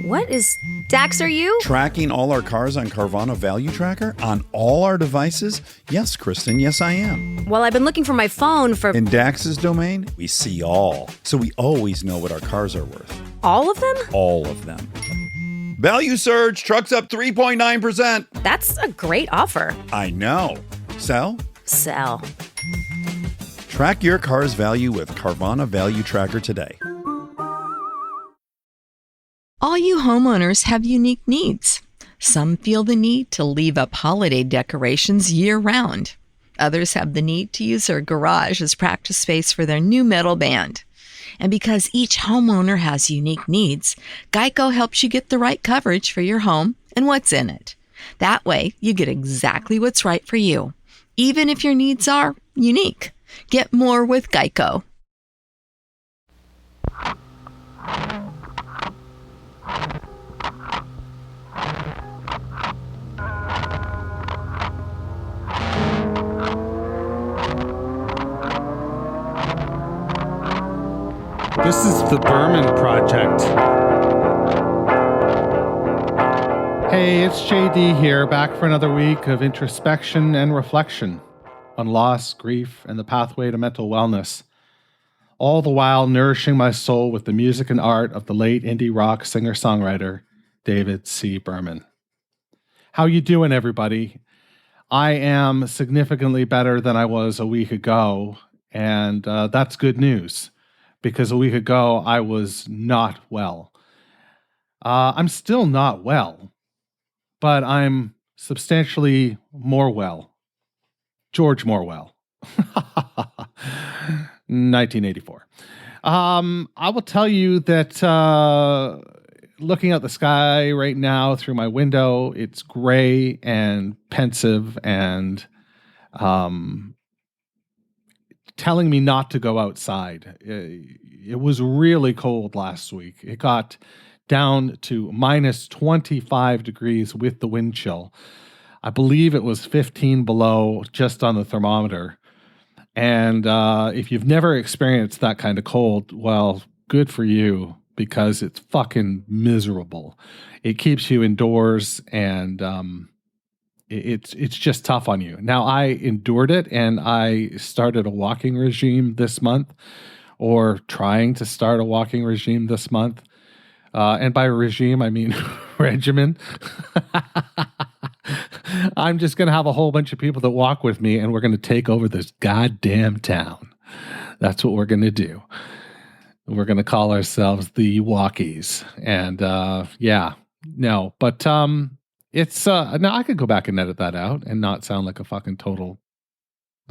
What is... Dax, are you? Tracking all our cars on Carvana Value Tracker on all our devices? Yes, Kristen, yes I am. Well, I've been looking for my phone for... In Dax's domain, we see all. So we always know what our cars are worth. All of them? All of them. Value surge, trucks up 3.9%. That's a great offer. I know. Sell? Sell. Track your car's value with Carvana Value Tracker today. All you homeowners have unique needs. Some feel the need to leave up holiday decorations year-round. Others have the need to use their garage as practice space for their new metal band. And because each homeowner has unique needs, Geico helps you get the right coverage for your home and what's in it. That way, you get exactly what's right for you, even if your needs are unique. Get more with Geico. This is the Berman Project. Hey, it's JD here, back for another week of introspection and reflection on loss, grief, and the pathway to mental wellness. All the while nourishing my soul with the music and art of the late indie rock singer-songwriter, David C. Berman. How you doing, everybody? I am significantly better than I was a week ago, and that's good news. Because a week ago, I was not well. I'm still not well, but I'm substantially more well. George Morwell. 1984. I will tell you that looking at the sky right now through my window, it's gray and pensive and telling me not to go outside. It was really cold last week. It got down to minus 25 degrees with the wind chill. I believe it was 15 below just on the thermometer. And if you've never experienced that kind of cold, well, good for you, because it's fucking miserable. It keeps you indoors, and it's just tough on you. Now, I endured it, and I started a walking regime this month, or trying to start a walking regime this month. And by regime, I mean regimen. I'm just going to have a whole bunch of people that walk with me, and we're going to take over this goddamn town. That's what we're going to do. We're going to call ourselves the Walkies. And it's now I could go back and edit that out and not sound like a fucking total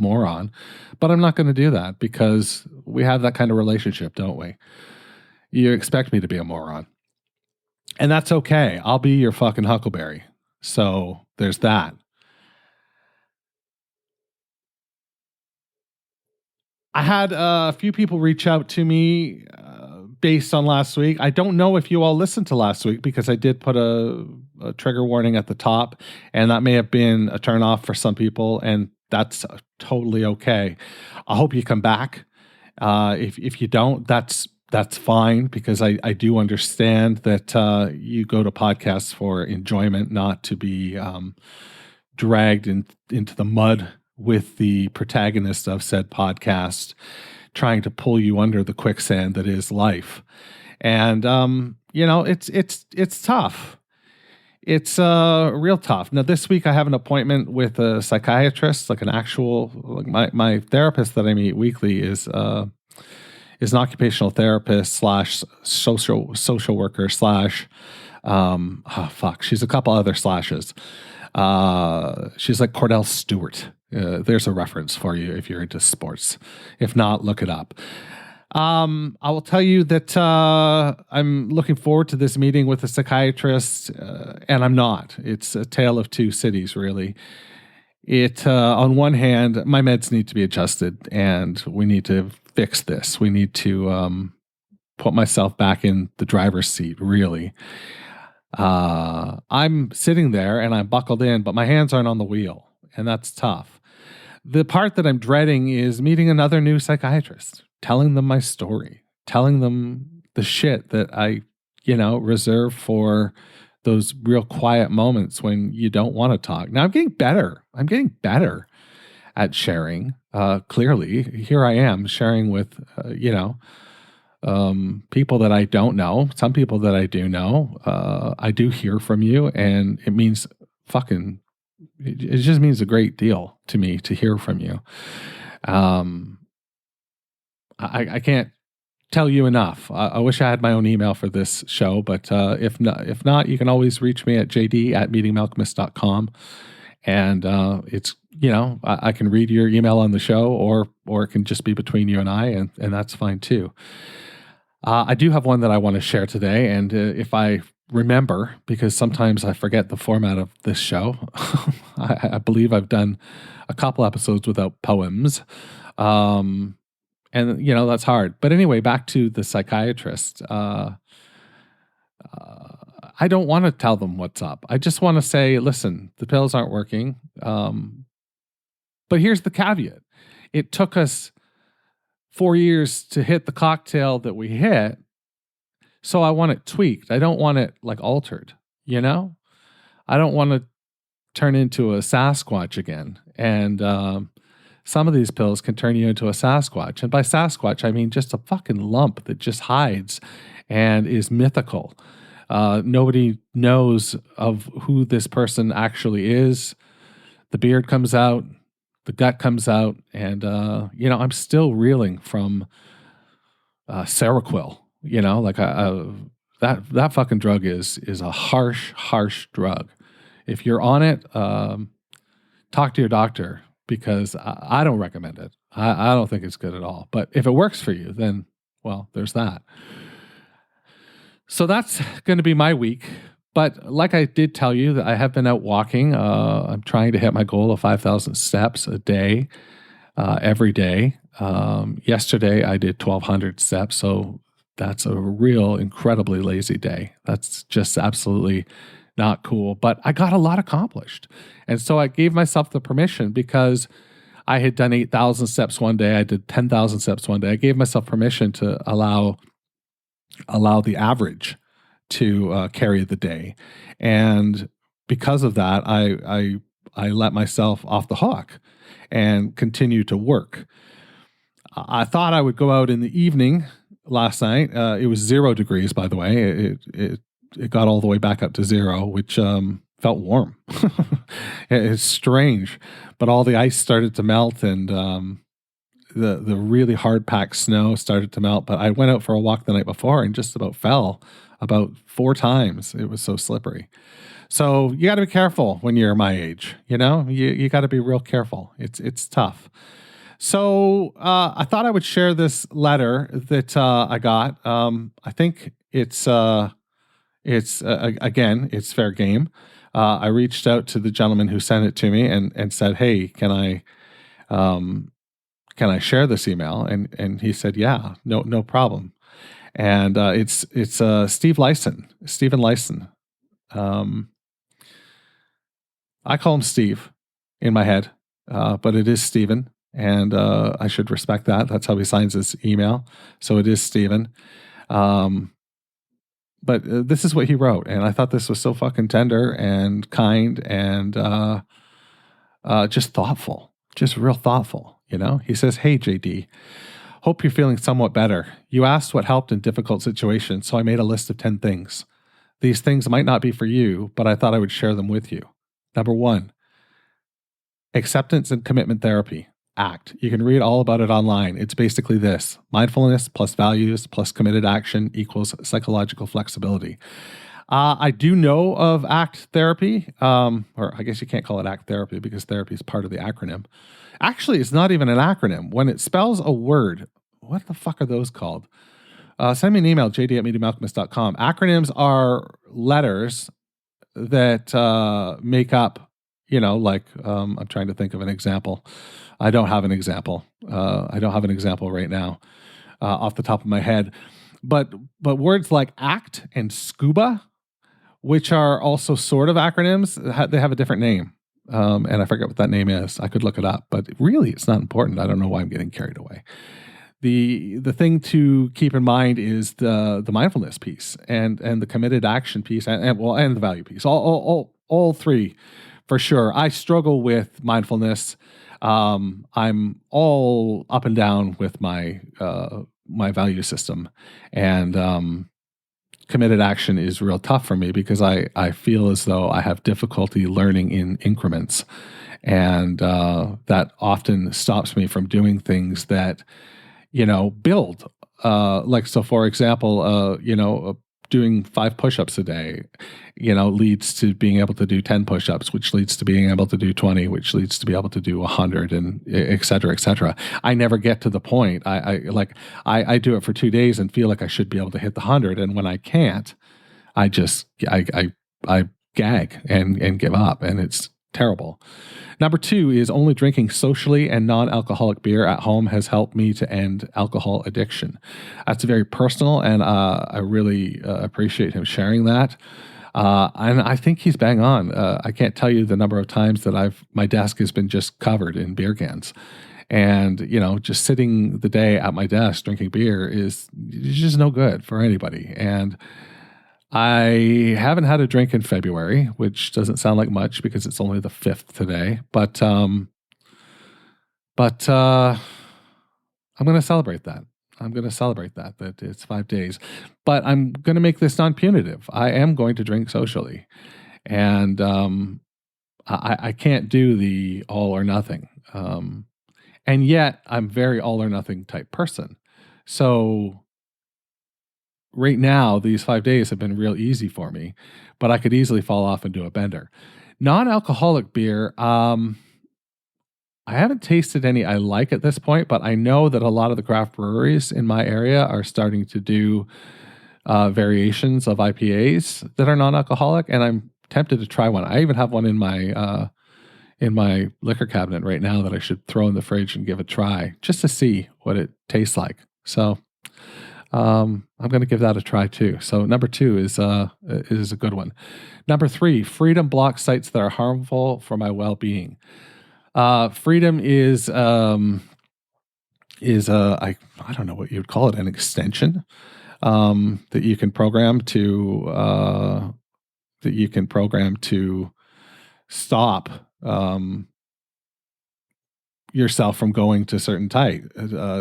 moron, but I'm not going to do that because we have that kind of relationship, don't we? You expect me to be a moron, and that's okay. I'll be your fucking Huckleberry. So there's that. I had a few people reach out to me based on last week. I don't know if you all listened to last week because I did put a trigger warning at the top, and that may have been a turnoff for some people, and that's totally okay. I hope you come back. If you don't, that's fine, because I do understand that you go to podcasts for enjoyment, not to be dragged into the mud with the protagonist of said podcast, trying to pull you under the quicksand that is life. And it's tough. It's real tough. Now, this week I have an appointment with a psychiatrist, like an actual, like my therapist that I meet weekly is an occupational therapist / social worker / she's a couple other slashes. She's like Cordell Stewart. There's a reference for you if you're into sports. If not, look it up. I will tell you that I'm looking forward to this meeting with a psychiatrist, and I'm not. It's a tale of two cities, really. On one hand, my meds need to be adjusted, and we need to fix this. We need to put myself back in the driver's seat, really. I'm sitting there, and I'm buckled in, but my hands aren't on the wheel, and that's tough. The part that I'm dreading is meeting another new psychiatrist, telling them my story, telling them the shit that I reserved for those real quiet moments when you don't want to talk. Now I'm getting better. At sharing. Clearly, here I am sharing with, people that I don't know, some people that I do know. I do hear from you, and it means it just means a great deal to me to hear from you. I can't tell you enough. I wish I had my own email for this show, but if not, you can always reach me at jd@meetingmalcolmist.com. And it's, I can read your email on the show, or it can just be between you and I, and that's fine too. I do have one that I want to share today, and if I remember, because sometimes I forget the format of this show, I believe I've done a couple episodes without poems, and that's hard. But anyway, back to the psychiatrist. I don't want to tell them what's up. I just want to say, listen, the pills aren't working. But here's the caveat. It took us 4 years to hit the cocktail that we hit. So I want it tweaked. I don't want it altered, I don't want to turn into a Sasquatch again. And some of these pills can turn you into a Sasquatch. And by Sasquatch, I mean just a fucking lump that just hides and is mythical. Nobody knows of who this person actually is. The beard comes out, the gut comes out, and I'm still reeling from Seroquel. That fucking drug is a harsh drug. If you're on it, talk to your doctor, because I don't recommend it. I don't think it's good at all. But if it works for you, then there's that. So that's going to be my week. But like I did tell you, that I have been out walking. I'm trying to hit my goal of 5,000 steps a day, every day. Yesterday, I did 1,200 steps. So that's a real incredibly lazy day. That's just absolutely not cool. But I got a lot accomplished. And so I gave myself the permission, because I had done 8,000 steps one day. I did 10,000 steps one day. I gave myself permission to allow the average to carry the day. And because of that, I let myself off the hook and continue to work. I thought I would go out in the evening last night. It was 0 degrees, by the way. It got all the way back up to 0, which felt warm. It's strange, but all the ice started to melt, and the really hard packed snow started to melt. But I went out for a walk the night before and just about fell about 4 times. It was so slippery. So you got to be careful when you're my age. You got to be real careful. It's tough. So I thought I would share this letter that I got. I think it's again, it's fair game. I reached out to the gentleman who sent it to me and said, "Hey, can I share this email?" And he said, "Yeah, no problem." And it's Stephen Lyson. I call him Steve in my head, but it is Stephen, and I should respect that. That's how he signs his email. So it is Stephen. But this is what he wrote, and I thought this was so fucking tender and kind and just thoughtful, just real thoughtful. He says, "Hey, JD, hope you're feeling somewhat better. You asked what helped in difficult situations, so I made a list of 10 things. These things might not be for you, but I thought I would share them with you. Number 1, acceptance and commitment therapy. ACT. You can read all about it online. It's basically this: mindfulness plus values plus committed action equals psychological flexibility. I do know of ACT therapy, or I guess you can't call it ACT therapy because therapy is part of the acronym. Actually, it's not even an acronym. When it spells a word, what the fuck are those called? Send me an email, jd@meetingmalcolmist.com. Acronyms are letters that make up, I'm trying to think of an example. I don't have an example. Right now off the top of my head. But words like ACT and SCUBA, which are also sort of acronyms, they have a different name. And I forget what that name is. I could look it up, but really it's not important. I don't know why I'm getting carried away. the thing to keep in mind is the mindfulness piece and the committed action piece and the value piece. All three, for sure. I struggle with mindfulness. I'm all up and down with my my value system, and committed action is real tough for me because I feel as though I have difficulty learning in increments, and that often stops me from doing things that build. Like, so for example, doing 5 push-ups a day, leads to being able to do 10 push-ups, which leads to being able to do 20, which leads to be able to do 100, and et cetera, et cetera. I never get to the point. I do it for 2 days and feel like I should be able to hit the 100. And when I can't, I gag and give up, and it's terrible. Number 2 is only drinking socially and non-alcoholic beer at home has helped me to end alcohol addiction. That's very personal, and I really appreciate him sharing that. And I think he's bang on. I can't tell you the number of times that my desk has been just covered in beer cans. And, just sitting the day at my desk drinking beer is just no good for anybody. And I haven't had a drink in February, which doesn't sound like much because it's only the 5th today. But I'm going to celebrate that. That it's 5 days. But I'm going to make this non-punitive. I am going to drink socially. And I can't do the all or nothing. And yet I'm very all or nothing type person. So right now, these 5 days have been real easy for me, but I could easily fall off and do a bender. Non-alcoholic beer, I haven't tasted any I like at this point, but I know that a lot of the craft breweries in my area are starting to do variations of IPAs that are non-alcoholic, and I'm tempted to try one. I even have one in my liquor cabinet right now that I should throw in the fridge and give a try just to see what it tastes like. So I'm going to give that a try too. So number 2 is a good one. Number 3, freedom blocks sites that are harmful for my well-being. Freedom is I don't know what you'd call it, an extension that you can program to stop yourself from going to certain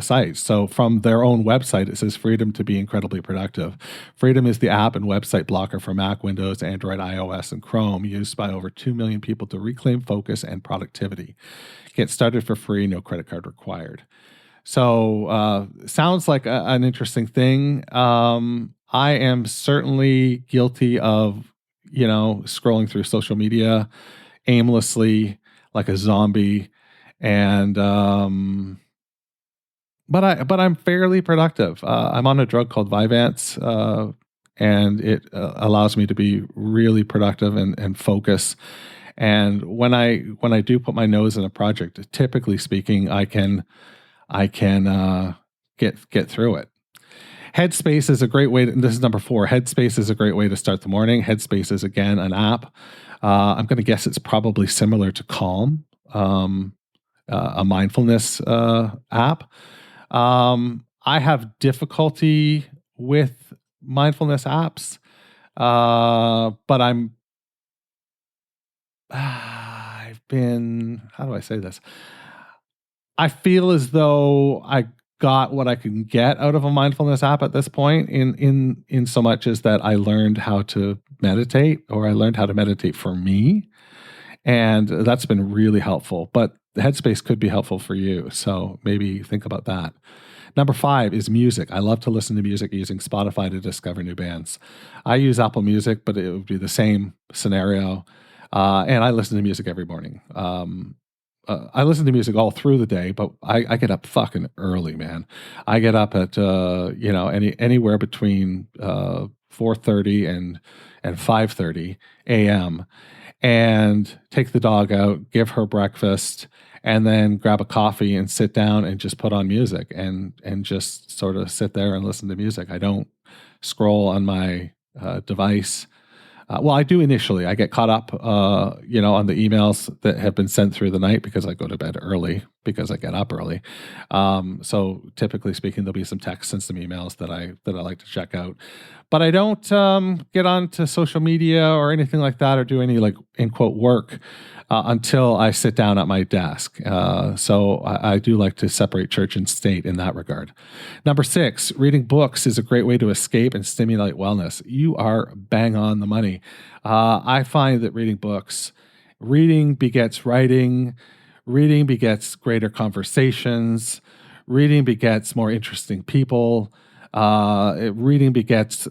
sites. So from their own website, it says freedom to be incredibly productive. Freedom is the app and website blocker for Mac, Windows, Android, iOS, and Chrome, used by over 2 million people to reclaim focus and productivity. Get started for free, no credit card required. So sounds like an interesting thing. I am certainly guilty of, scrolling through social media aimlessly like a zombie. And but I'm fairly productive. I'm on a drug called Vyvanse, and it allows me to be really productive and focus. And when I do put my nose in a project, typically speaking, I can get through it. Headspace is a great way. This is number 4. Headspace is a great way to start the morning. Headspace is, again, an app. I'm going to guess it's probably similar to Calm. A mindfulness app. I have difficulty with mindfulness apps, but I've been, how do I say this? I feel as though I got what I can get out of a mindfulness app at this point, in so much as that I learned how to meditate, or I learned how to meditate for me. And that's been really helpful. But the Headspace could be helpful for you. So maybe think about that. Number 5 is music. I love to listen to music using Spotify to discover new bands. I use Apple Music, but it would be the same scenario. And I listen to music every morning. I listen to music all through the day, but I get up fucking early, man. I get up at anywhere between 4:30 and 5:30 a.m. and take the dog out, give her breakfast, and then grab a coffee and sit down and just put on music and just sort of sit there and listen to music. I don't scroll on my device. Well, I do initially. I get caught up, on the emails that have been sent through the night because I go to bed early. because I get up early. So typically speaking, there'll be some texts and some emails that I like to check out. But I don't get onto social media or anything like that, or do any like in quote work until I sit down at my desk. So I do like to separate church and state in that regard. Number 6, reading books is a great way to escape and stimulate wellness. You are bang on the money. I find that reading begets writing, reading begets greater conversations, reading begets more interesting people, reading begets,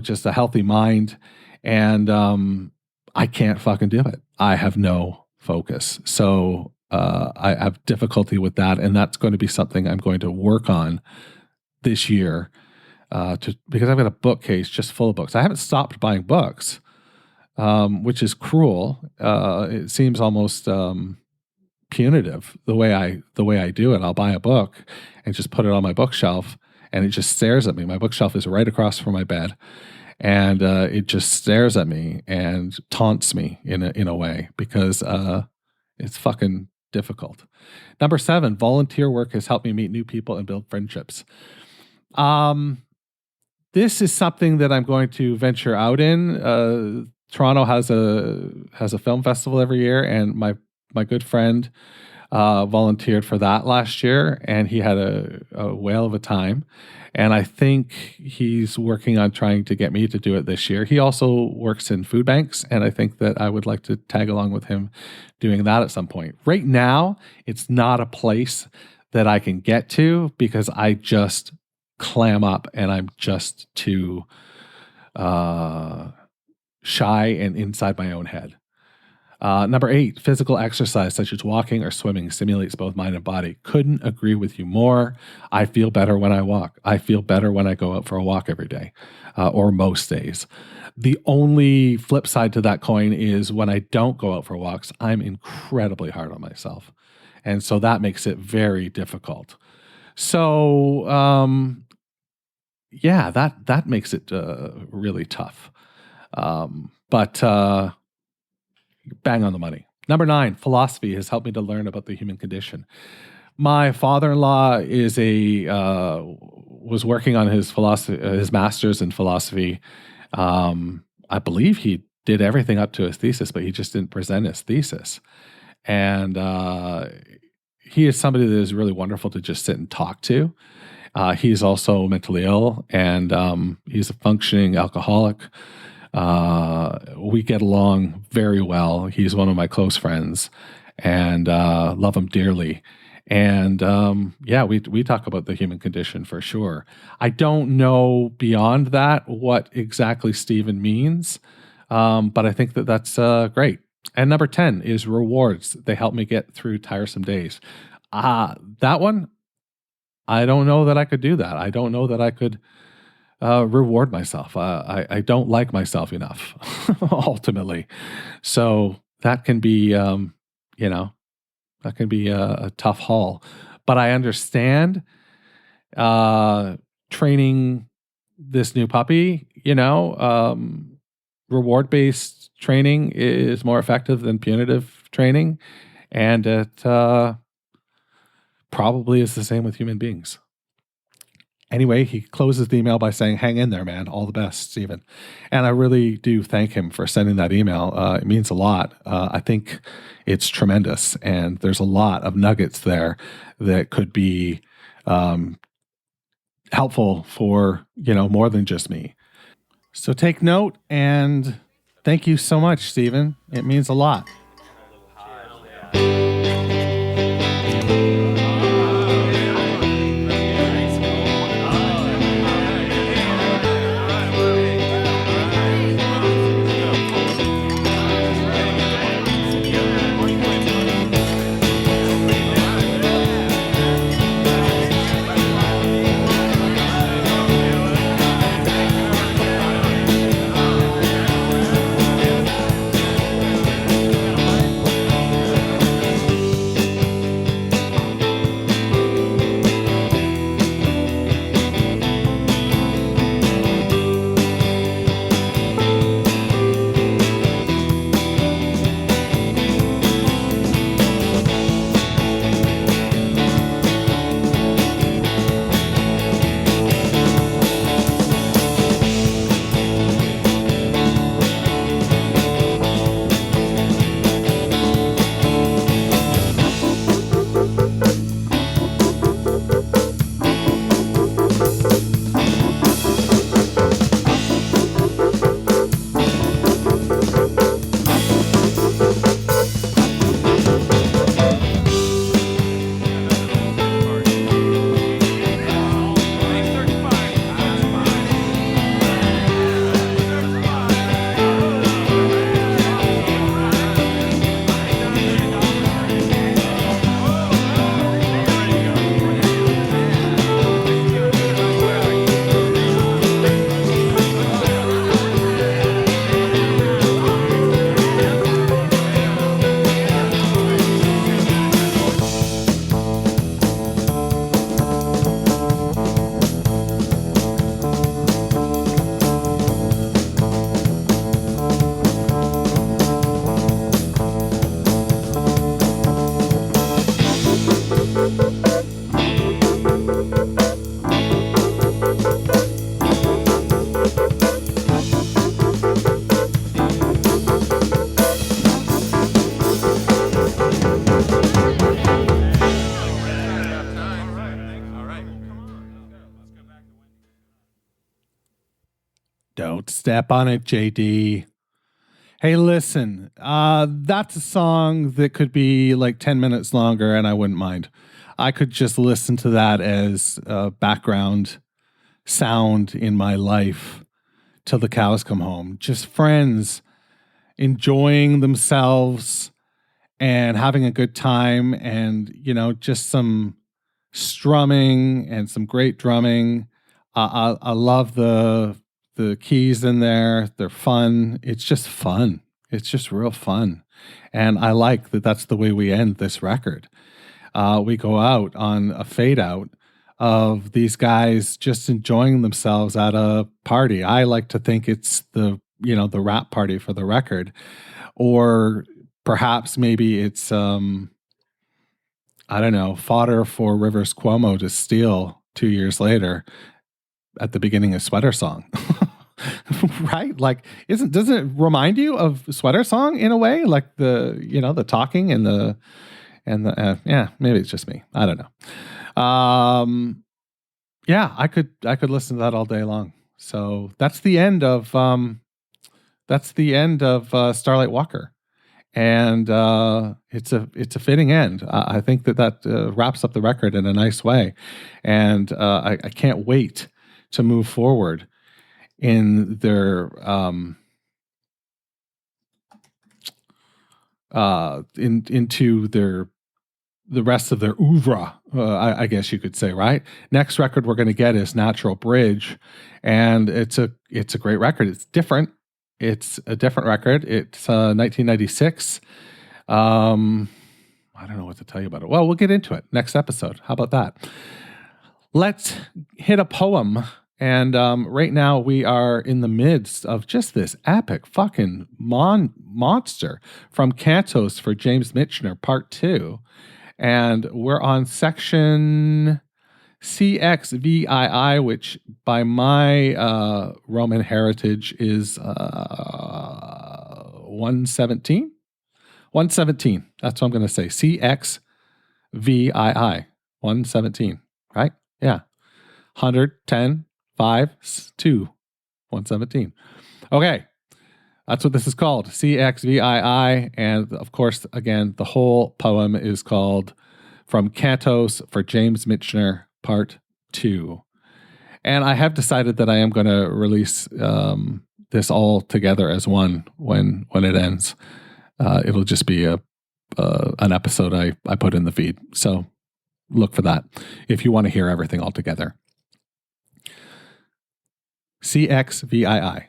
just a healthy mind. And I can't fucking do it. I have no focus. So I have difficulty with that. And that's going to be something I'm going to work on this year because I've got a bookcase just full of books. I haven't stopped buying books, which is cruel. It seems almost punitive the way I do it. I'll buy a book and just put it on my bookshelf, and it just stares at me. My bookshelf is right across from my bed, and it just stares at me and taunts me in a way because it's fucking difficult. Number 7, volunteer work has helped me meet new people and build friendships. This is something that I'm going to venture out in. Toronto has a film festival every year, and my good friend volunteered for that last year, and he had a whale of a time. And I think he's working on trying to get me to do it this year. He also works in food banks, and I think that I would like to tag along with him doing that at some point. Right now, it's not a place that I can get to because I just clam up and I'm just too shy and inside my own head. Number 8, physical exercise such as walking or swimming stimulates both mind and body. Couldn't agree with you more. I feel better when I walk. I feel better when I go out for a walk every day, or most days. The only flip side to that coin is when I don't go out for walks, I'm incredibly hard on myself. And so that makes it very difficult. So, that makes it really tough. But bang on the money. Number 9, philosophy has helped me to learn about the human condition. My father-in-law was working on his master's in philosophy. I believe he did everything up to his thesis, but he just didn't present his thesis. And he is somebody that is really wonderful to just sit and talk to. He's also mentally ill, and he's a functioning alcoholic. We get along very well. He's one of my close friends, and love him dearly. And we talk about the human condition for sure. I don't know beyond that what exactly Stephen means, but I think that that's great. And number 10 is rewards. They help me get through tiresome days. That one, I don't know that I could do that. I don't know that I could reward myself. I don't like myself enough, ultimately. So that can be, a tough haul. But I understand training this new puppy, reward-based training is more effective than punitive training. And it probably is the same with human beings. Anyway, he closes the email by saying, hang in there, man. All the best, Stephen. And I really do thank him for sending that email. It means a lot. I think it's tremendous. And there's a lot of nuggets there that could be helpful for, more than just me. So take note, and thank you so much, Stephen. It means a lot. Step on it, JD. Hey, listen, that's a song that could be like 10 minutes longer and I wouldn't mind. I could just listen to that as background sound in my life till the cows come home. Just friends enjoying themselves and having a good time, and, you know, just some strumming and some great drumming. I love the keys in there. They're fun. It's just fun. It's just real fun. And I like that that's the way we end this record. We go out on a fade out of these guys just enjoying themselves at a party. I like to think it's the rap party for the record, or perhaps maybe it's I don't know, fodder for Rivers Cuomo to steal 2 years later at the beginning of Sweater Song. Right? Like, doesn't it remind you of Sweater Song in a way? Like the talking and the yeah, maybe it's just me. I don't know. Yeah, I could listen to that all day long. So that's the end of Starlight Walker. And it's a fitting end. I think that wraps up the record in a nice way. And I can't wait to move forward in their into the rest of their oeuvre, I guess you could say, right? Next record we're going to get is Natural Bridge, and it's a great record. It's different. It's a different record. It's 1996. I don't know what to tell you about it. Well, we'll get into it next episode. How about that? Let's hit a poem. And right now we are in the midst of just this epic fucking monster from Cantos for James Michener, Part 2. And we're on section CXVII, which by my Roman heritage is 117. 117. That's what I'm going to say. CXVII. 117. Right? Yeah. 110, 5, 2. 117. Okay. That's what this is called, CXVII. And of course, again, the whole poem is called From Cantos for James Michener, Part 2. And I have decided that I am going to release this all together as one when it ends. It'll just be an episode I put in the feed. So look for that if you want to hear everything all together. CXVII.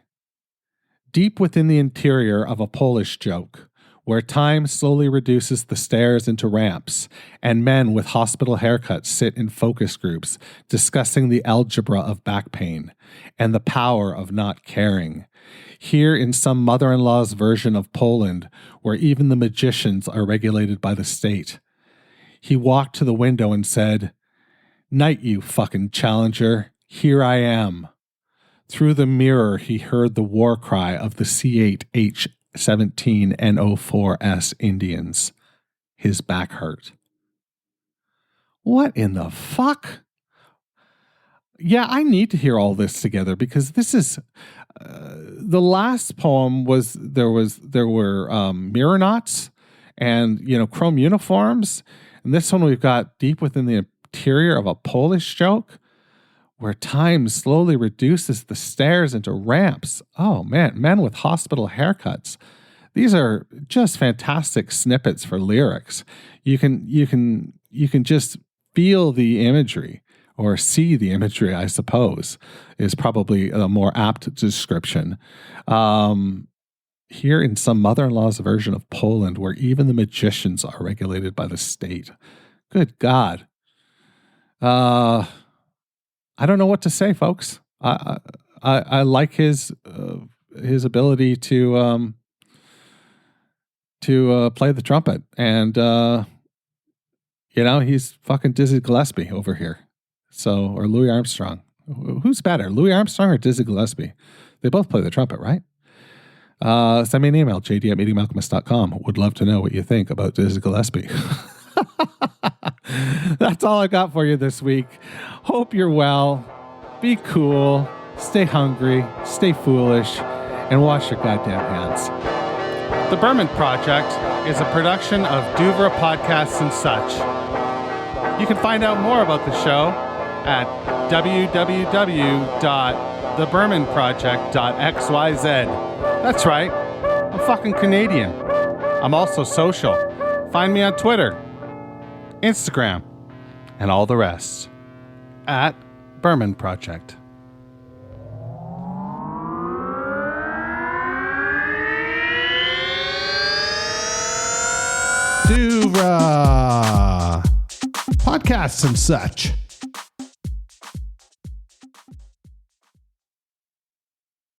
Deep within the interior of a Polish joke, where time slowly reduces the stairs into ramps, and men with hospital haircuts sit in focus groups discussing the algebra of back pain and the power of not caring. Here in some mother-in-law's version of Poland, where even the magicians are regulated by the state. He walked to the window and said, "Night, you fucking challenger. Here I am." Through the mirror, he heard the war cry of the C8H17NO4S Indians. His back hurt. What in the fuck? Yeah, I need to hear all this together because this is the last poem was there were mirror knots and chrome uniforms, and this one we've got deep within the interior of a Polish joke, where time slowly reduces the stairs into ramps. Oh man, men with hospital haircuts. These are just fantastic snippets for lyrics. You can just feel the imagery, or see the imagery, I suppose, is probably a more apt description. Here in some mother-in-law's version of Poland, where even the magicians are regulated by the state. Good God. I don't know what to say, folks. I like his ability to play the trumpet, and he's fucking Dizzy Gillespie over here. So, or Louis Armstrong. Who's better, Louis Armstrong or Dizzy Gillespie? They both play the trumpet, right? Send me an email, jd@meetingmalcolmus.com. Would love to know what you think about Dizzy Gillespie. That's all I got for you this week. Hope you're well. Be cool. stay hungry, stay foolish, and wash your goddamn hands. The Berman Project is a production of Duvra Podcasts and Such. You can find out more about the show at www.thebermanproject.xyz. That's right, I'm fucking Canadian. I'm also social. Find me on Twitter, Instagram, and all the rest at Berman Project. Duvra Podcasts and Such.